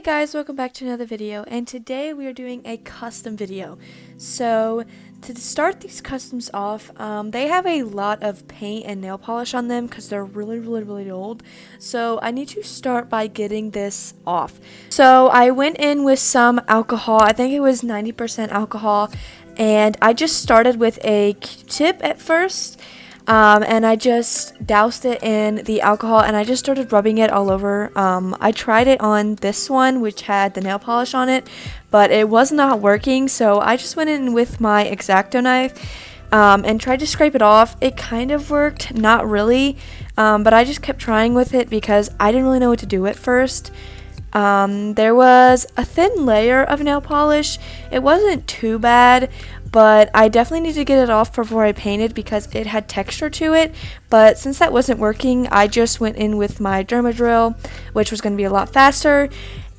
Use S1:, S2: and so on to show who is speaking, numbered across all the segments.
S1: Hey guys, welcome back to another video, and today we are doing a custom video. So to start these customs off, they have a lot of paint and nail polish on them because they're really old. So I need to start by getting this off. So I went in with some alcohol. I think it was 90% alcohol, and I just started with a Q-tip at first. And I just doused it in the alcohol and I just started rubbing it all over. I tried it on this one, which had the nail polish on it, but it was not working, so I just went in with my X-Acto knife and tried to scrape it off. It kind of worked, not really, but I just kept trying with it because I didn't really know what to do at first. There was a thin layer of nail polish. It wasn't too bad, but I definitely need to get it off before I painted because it had texture to it. But since that wasn't working, I just went in with my Derma drill, which was going to be a lot faster,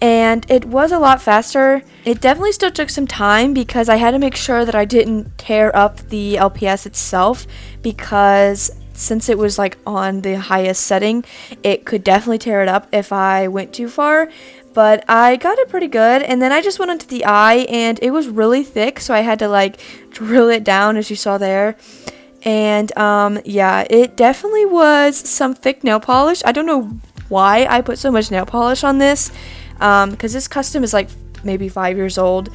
S1: and it was a lot faster. It definitely still took some time because I had to make sure that I didn't tear up the LPS itself, because since it was like on the highest setting, it could definitely tear it up if I went too far. But I got it pretty good, and then I just went onto the eye, and it was really thick, so I had to like drill it down, as you saw there. And yeah, it definitely was some thick nail polish. I don't know why I put so much nail polish on this, because this custom is like maybe 5 years old.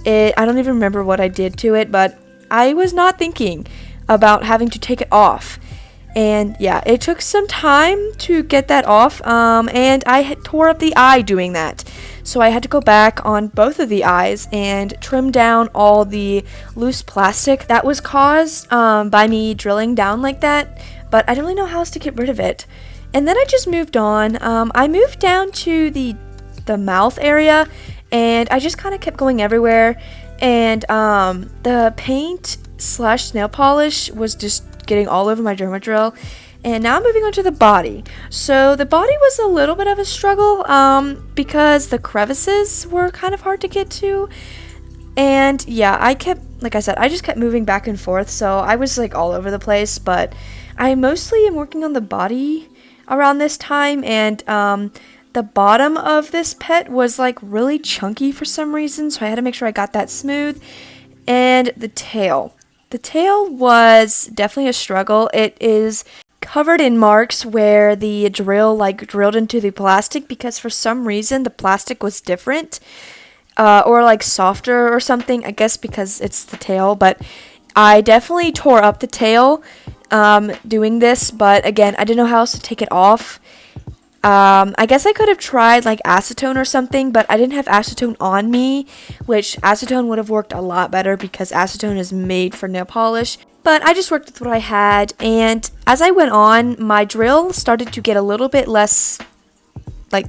S1: I don't even remember what I did to it, but I was not thinking about having to take it off. And yeah, it took some time to get that off, and I had tore up the eye doing that. So I had to go back on both of the eyes and trim down all the loose plastic that was caused by me drilling down like that, but I don't really know how else to get rid of it. And then I just moved on. I moved down to the mouth area, and I just kind of kept going everywhere, and the paint / nail polish was just getting all over my Derma drill. And now I'm moving on to the body. So the body was a little bit of a struggle because the crevices were kind of hard to get to. And yeah, like I said, I just kept moving back and forth, so I was like all over the place. But I mostly am working on the body around this time, and the bottom of this pet was like really chunky for some reason, so I had to make sure I got that smooth. And the tail. The tail was definitely a struggle. It is covered in marks where the drill like drilled into the plastic because for some reason the plastic was different or like softer or something, I guess because it's the tail. But I definitely tore up the tail doing this, but again, I didn't know how else to take it off. I guess I could have tried like acetone or something, but I didn't have acetone on me, which acetone would have worked a lot better because acetone is made for nail polish. But I just worked with what I had, and as I went on, my drill started to get a little bit less, like,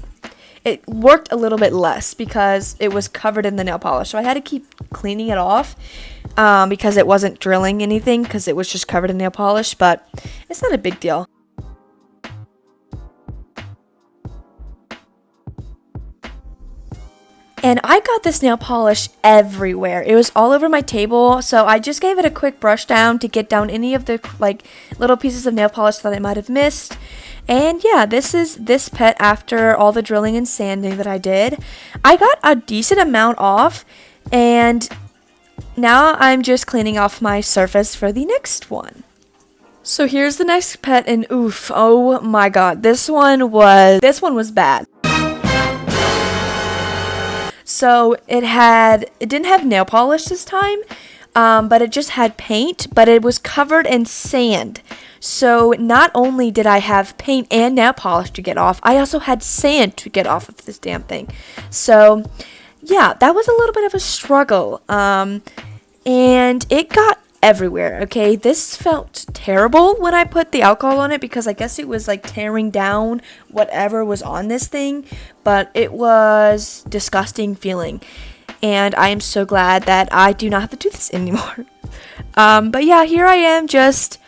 S1: it worked a little bit less because it was covered in the nail polish. So I had to keep cleaning it off because it wasn't drilling anything because it was just covered in nail polish, but it's not a big deal. And I got this nail polish everywhere. It was all over my table, so I just gave it a quick brush down to get down any of the like little pieces of nail polish that I might have missed. And yeah, this is this pet after all the drilling and sanding that I did. I got a decent amount off, and now I'm just cleaning off my surface for the next one. So here's the next pet, and oof, oh my god, this one was bad. So it didn't have nail polish this time, but it just had paint, but it was covered in sand. So not only did I have paint and nail polish to get off, I also had sand to get off of this damn thing. So yeah, that was a little bit of a struggle, and it got everywhere. Okay, this felt terrible when I put the alcohol on it because I guess it was like tearing down whatever was on this thing, but it was disgusting feeling, and I am so glad that I do not have to do this anymore. But yeah, here I am just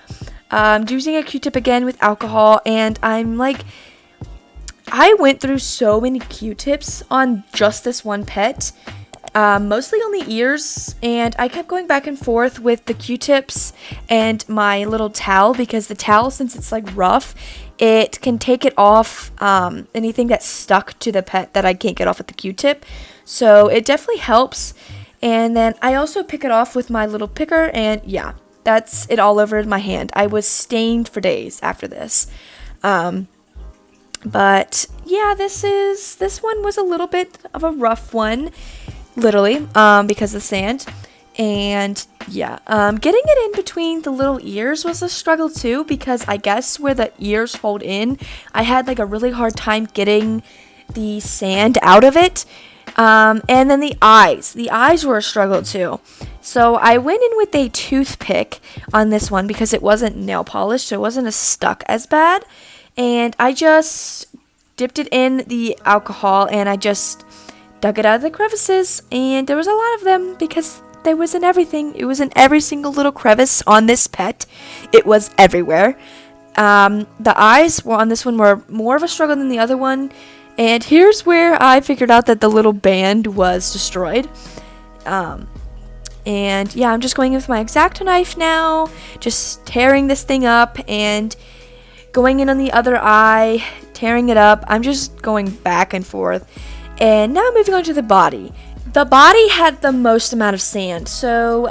S1: using a Q-tip again with alcohol, and I'm like, I went through so many Q-tips on just this one pet. mostly on the ears, and I kept going back and forth with the Q-tips and my little towel, because the towel, since it's like rough, it can take it off anything that's stuck to the pet that I can't get off with the Q-tip. So it definitely helps. And then I also pick it off with my little picker, and yeah, that's it all over my hand. I was stained for days after this. But yeah, this one was a little bit of a rough one, literally, because of the sand. And yeah, getting it in between the little ears was a struggle too, because I guess where the ears fold in, I had like a really hard time getting the sand out of it. And then the eyes were a struggle too. So I went in with a toothpick on this one because it wasn't nail polished, so it wasn't as stuck as bad. And I just dipped it in the alcohol, and I just dug it out of the crevices, and there was a lot of them because there was in everything. It was in every single little crevice on this pet. It was everywhere. The eyes were on this one were more of a struggle than the other one. And here's where I figured out that the little band was destroyed. And yeah, I'm just going in with my X-Acto knife now, just tearing this thing up and going in on the other eye, tearing it up. I'm just going back and forth. And now moving on to the body. The body had the most amount of sand, so,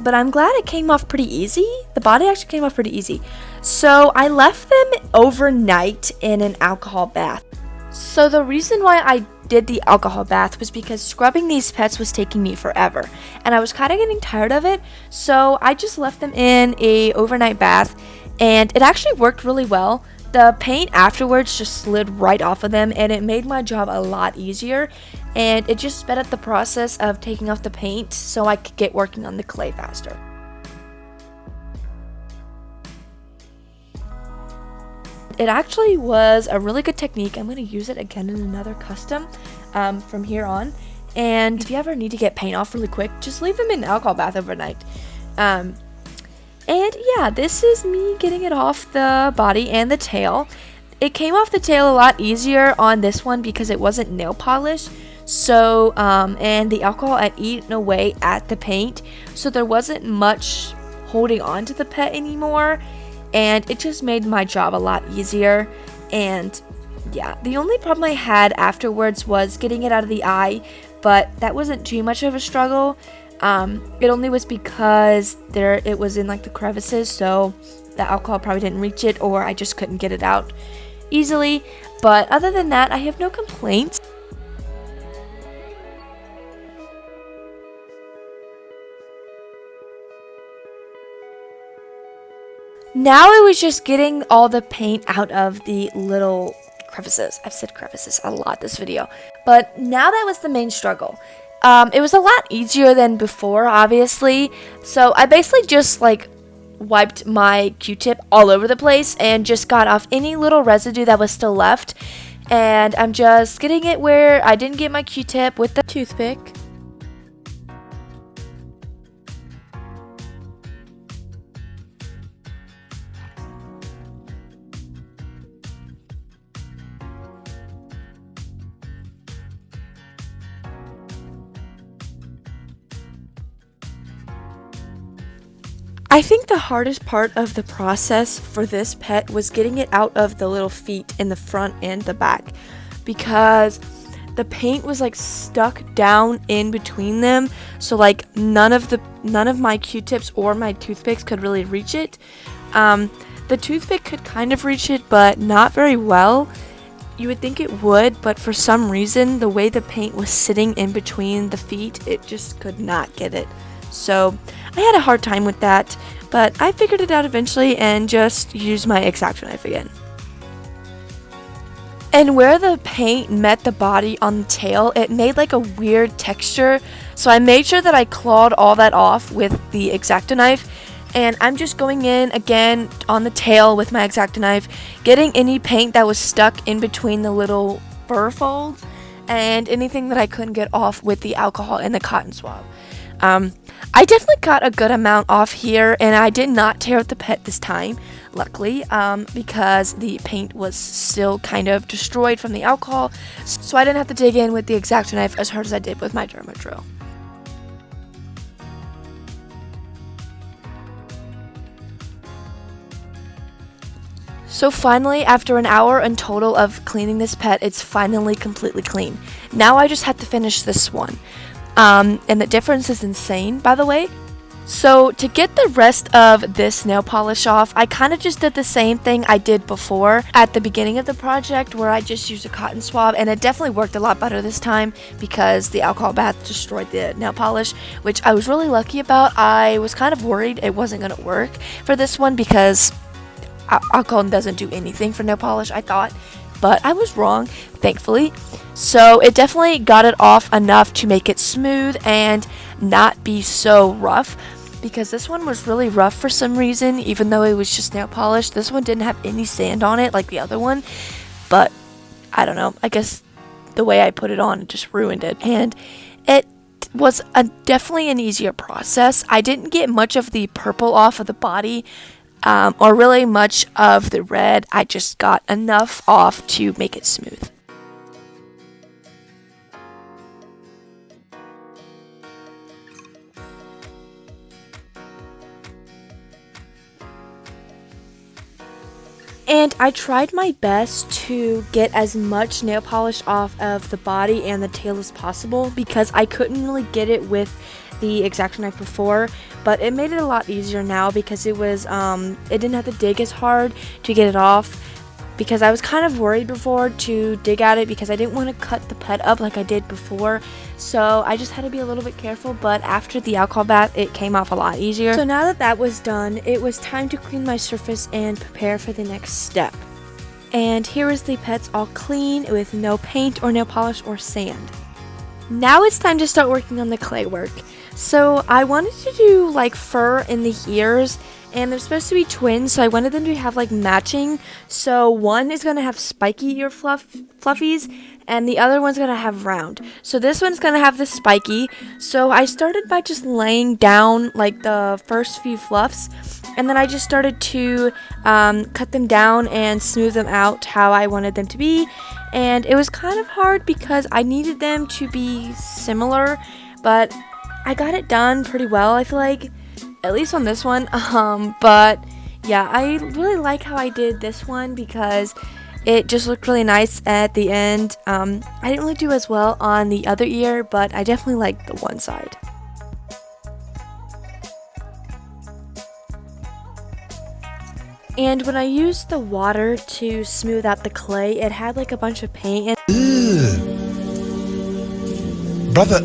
S1: but I'm glad it came off pretty easy. The body actually came off pretty easy. So I left them overnight in an alcohol bath. So the reason why I did the alcohol bath was because scrubbing these pets was taking me forever, and I was kind of getting tired of it, so I just left them in a overnight bath, and it actually worked really well. The paint afterwards just slid right off of them, and it made my job a lot easier, and it just sped up the process of taking off the paint so I could get working on the clay faster. It actually was a really good technique. I'm going to use it again in another custom from here on. And if you ever need to get paint off really quick, just leave them in an alcohol bath overnight. And yeah, this is me getting it off the body and the tail. It came off the tail a lot easier on this one because it wasn't nail polish. So, and the alcohol had eaten away at the paint. So there wasn't much holding on to the pet anymore. And it just made my job a lot easier. And yeah, the only problem I had afterwards was getting it out of the eye, but that wasn't too much of a struggle. It only was because it was in like the crevices, so the alcohol probably didn't reach it, or I just couldn't get it out easily. But other than that, I have no complaints. Now it was just getting all the paint out of the little crevices. I've said crevices a lot this video. But now that was the main struggle. It was a lot easier than before, obviously. So I basically just like wiped my Q-tip all over the place and just got off any little residue that was still left. And I'm just getting it where I didn't get my Q-tip with the toothpick. I think the hardest part of the process for this pet was getting it out of the little feet in the front and the back, because the paint was like stuck down in between them, so like none of my Q-tips or my toothpicks could really reach it. The toothpick could kind of reach it, but not very well. You would think it would, but for some reason, the way the paint was sitting in between the feet, it just could not get it. So I had a hard time with that, but I figured it out eventually and just used my X-Acto knife again. And where the paint met the body on the tail, it made like a weird texture, so I made sure that I clawed all that off with the X-Acto knife. And I'm just going in again on the tail with my X-Acto knife, getting any paint that was stuck in between the little fur folds and anything that I couldn't get off with the alcohol and the cotton swab. I definitely got a good amount off here, and I did not tear up the pet this time, luckily, because the paint was still kind of destroyed from the alcohol, so I didn't have to dig in with the X-Acto knife as hard as I did with my Derma drill. So finally, after an hour in total of cleaning this pet, it's finally completely clean. Now I just have to finish this one. And the difference is insane, by the way. So to get the rest of this nail polish off, I kind of just did the same thing I did before at the beginning of the project, where I just used a cotton swab, and it definitely worked a lot better this time because the alcohol bath destroyed the nail polish, which I was really lucky about. I was kind of worried it wasn't going to work for this one because alcohol doesn't do anything for nail polish, I thought, but I was wrong, thankfully. So it definitely got it off enough to make it smooth and not be so rough, because this one was really rough for some reason. Even though it was just nail polish, this one didn't have any sand on it like the other one, but I don't know, I guess the way I put it on, it just ruined it. And it was definitely an easier process. I didn't get much of the purple off of the body, or really much of the red. I just got enough off to make it smooth. And I tried my best to get as much nail polish off of the body and the tail as possible, because I couldn't really get it with the X-Acto knife before, but it made it a lot easier now because it didn't have to dig as hard to get it off, because I was kind of worried before to dig at it because I didn't want to cut the pet up like I did before. So I just had to be a little bit careful, but after the alcohol bath, it came off a lot easier. So now that that was done, it was time to clean my surface and prepare for the next step. And here is the pets all clean with no paint or nail polish or sand. Now it's time to start working on the clay work. So I wanted to do like fur in the ears, and they're supposed to be twins, so I wanted them to have like matching. So one is going to have spiky ear fluffies, and the other one's going to have round. So this one's going to have the spiky. So I started by just laying down like the first few fluffs, and then I just started to cut them down and smooth them out how I wanted them to be. And it was kind of hard because I needed them to be similar, but I got it done pretty well, I feel like, at least on this one. But yeah, I really like how I did this one because it just looked really nice at the end. I didn't really do as well on the other ear, but I definitely liked the one side. And when I used the water to smooth out the clay, it had like a bunch of paint and
S2: brother,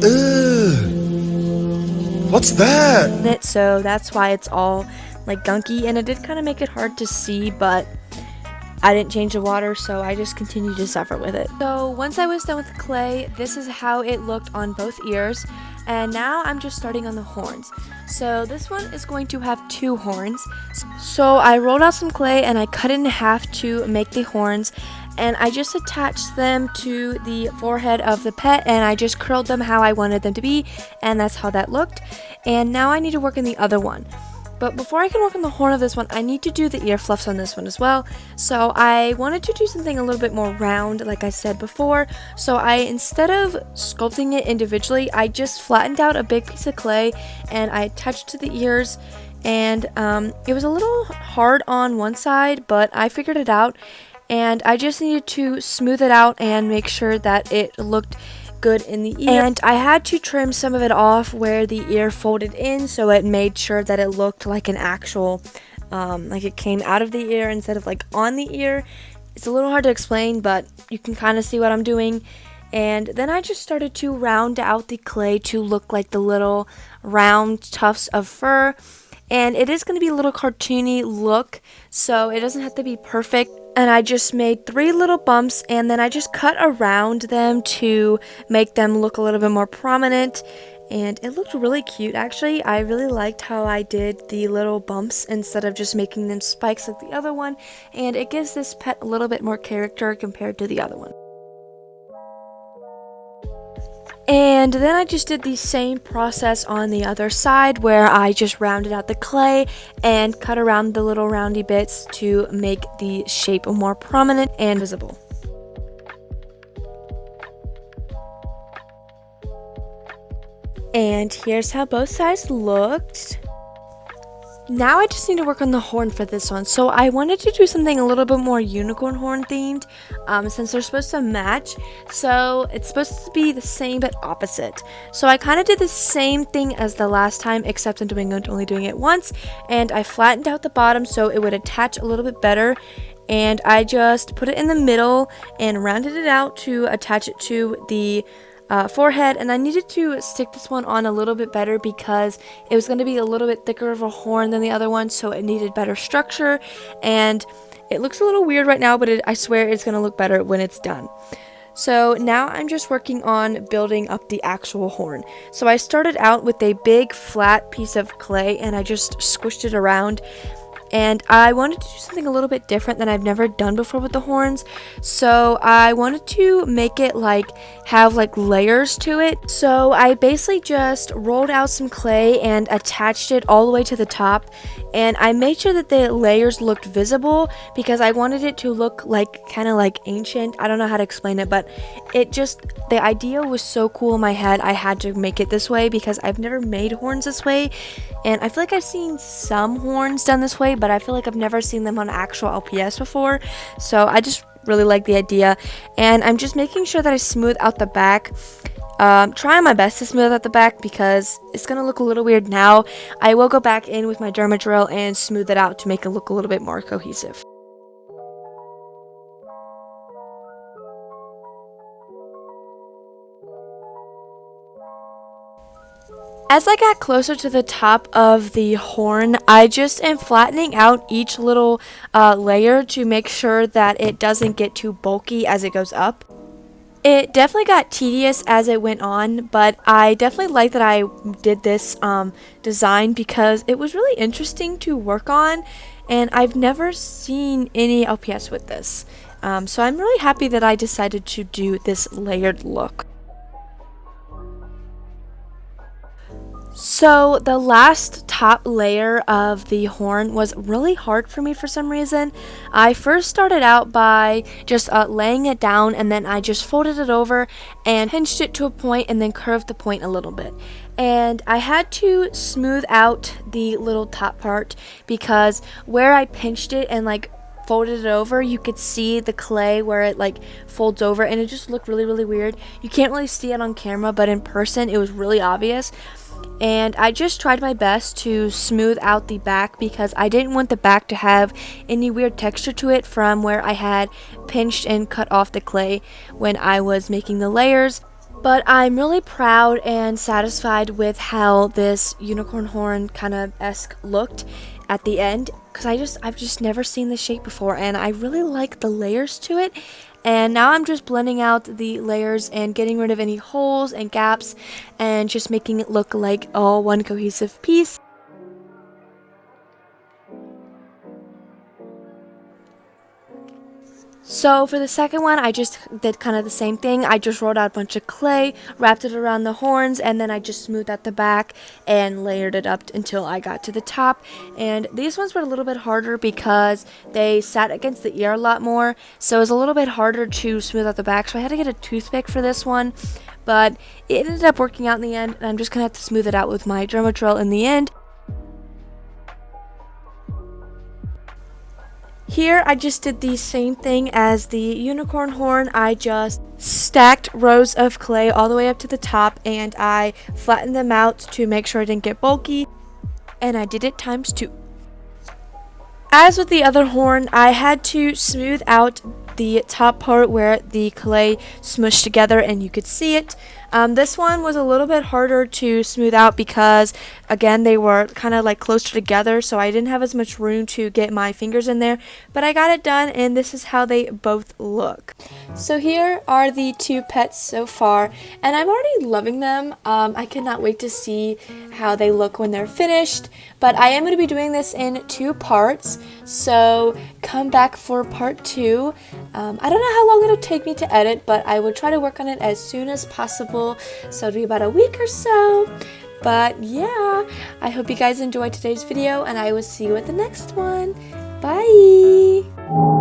S2: what's that?
S1: So that's why it's all like gunky, and it did kind of make it hard to see, but I didn't change the water, so I just continued to suffer with it. So once I was done with the clay, this is how it looked on both ears. And now I'm just starting on the horns. So this one is going to have 2 horns. So I rolled out some clay and I cut it in half to make the horns. And I just attached them to the forehead of the pet, and I just curled them how I wanted them to be. And that's how that looked. And now I need to work on the other one. But before I can work on the horn of this one, I need to do the ear fluffs on this one as well. So I wanted to do something a little bit more round, like I said before. So instead of sculpting it individually, I just flattened out a big piece of clay and I attached to the ears. And it was a little hard on one side, but I figured it out. And I just needed to smooth it out and make sure that it looked good in the ear. And I had to trim some of it off where the ear folded in, so it made sure that it looked like an actual like it came out of the ear instead of like on the ear. It's a little hard to explain, but you can kind of see what I'm doing. And then I just started to round out the clay to look like the little round tufts of fur. And it is going to be a little cartoony look, so it doesn't have to be perfect. And I just made 3 little bumps, and then I just cut around them to make them look a little bit more prominent. And it looked really cute, actually. I really liked how I did the little bumps instead of just making them spikes like the other one. And it gives this pet a little bit more character compared to the other one. And then I just did the same process on the other side, where I just rounded out the clay and cut around the little roundy bits to make the shape more prominent and visible. And here's how both sides looked. Now I just need to work on the horn for this one. So I wanted to do something a little bit more unicorn horn themed, since they're supposed to match. So it's supposed to be the same but opposite. So I kind of did the same thing as the last time, except I'm only doing it once, and I flattened out the bottom so it would attach a little bit better. And I just put it in the middle and rounded it out to attach it to the forehead. And I needed to stick this one on a little bit better because it was going to be a little bit thicker of a horn than the other one, so it needed better structure. And it looks a little weird right now, but I swear it's going to look better when it's done. So now I'm just working on building up the actual horn. So I started out with a big flat piece of clay and I just squished it around. And I wanted to do something a little bit different than I've never done before with the horns. So I wanted to make it have layers to it. So I basically just rolled out some clay and attached it all the way to the top. And I made sure that the layers looked visible because I wanted it to look kind of like ancient. I don't know how to explain it, but the idea was so cool in my head. I had to make it this way because I've never made horns this way. And I feel like I've seen some horns done this way, but I feel like I've never seen them on actual LPS before. So I just really like the idea. And I'm just making sure that I smooth out the back. Trying my best to smooth out the back because it's going to look a little weird now. I will go back in with my derma drill and smooth it out to make it look a little bit more cohesive. As I got closer to the top of the horn, I just am flattening out each little layer to make sure that it doesn't get too bulky as it goes up. It definitely got tedious as it went on, but I definitely like that I did this design because it was really interesting to work on, and I've never seen any LPS with this. So I'm really happy that I decided to do this layered look. So the last top layer of the horn was really hard for me for some reason. I first started out by just laying it down, and then I just folded it over and pinched it to a point and then curved the point a little bit. And I had to smooth out the little top part because where I pinched it and folded it over, you could see the clay where it folds over, and it just looked really, really weird. You can't really see it on camera, but in person it was really obvious. And I just tried my best to smooth out the back because I didn't want the back to have any weird texture to it from where I had pinched and cut off the clay when I was making the layers. But I'm really proud and satisfied with how this unicorn horn kind of esque looked at the end because I've just never seen this shape before, and I really like the layers to it. And now I'm just blending out the layers and getting rid of any holes and gaps and just making it look like all one cohesive piece. So for the second one, I just did kind of the same thing. I just rolled out a bunch of clay, wrapped it around the horns, and then I just smoothed out the back and layered it up until I got to the top. And these ones were a little bit harder because they sat against the ear a lot more, so it was a little bit harder to smooth out the back. So I had to get a toothpick for this one, but it ended up working out in the end, and I'm just gonna have to smooth it out with my derma drill in the end. Here I just did the same thing as the unicorn horn. I just stacked rows of clay all the way up to the top, and I flattened them out to make sure I didn't get bulky, and I did it times 2. As with the other horn, I had to smooth out the top part where the clay smushed together and you could see it. This one was a little bit harder to smooth out because, again, they were kind of closer together, so I didn't have as much room to get my fingers in there, but I got it done, and this is how they both look. So here are the 2 pets so far, and I'm already loving them. I cannot wait to see how they look when they're finished, but I am going to be doing this in 2 parts, so come back for part 2. I don't know how long it'll take me to edit, but I will try to work on it as soon as possible. So it'll be about a week or so. But yeah, I hope you guys enjoyed today's video, and I will see you at the next one. Bye!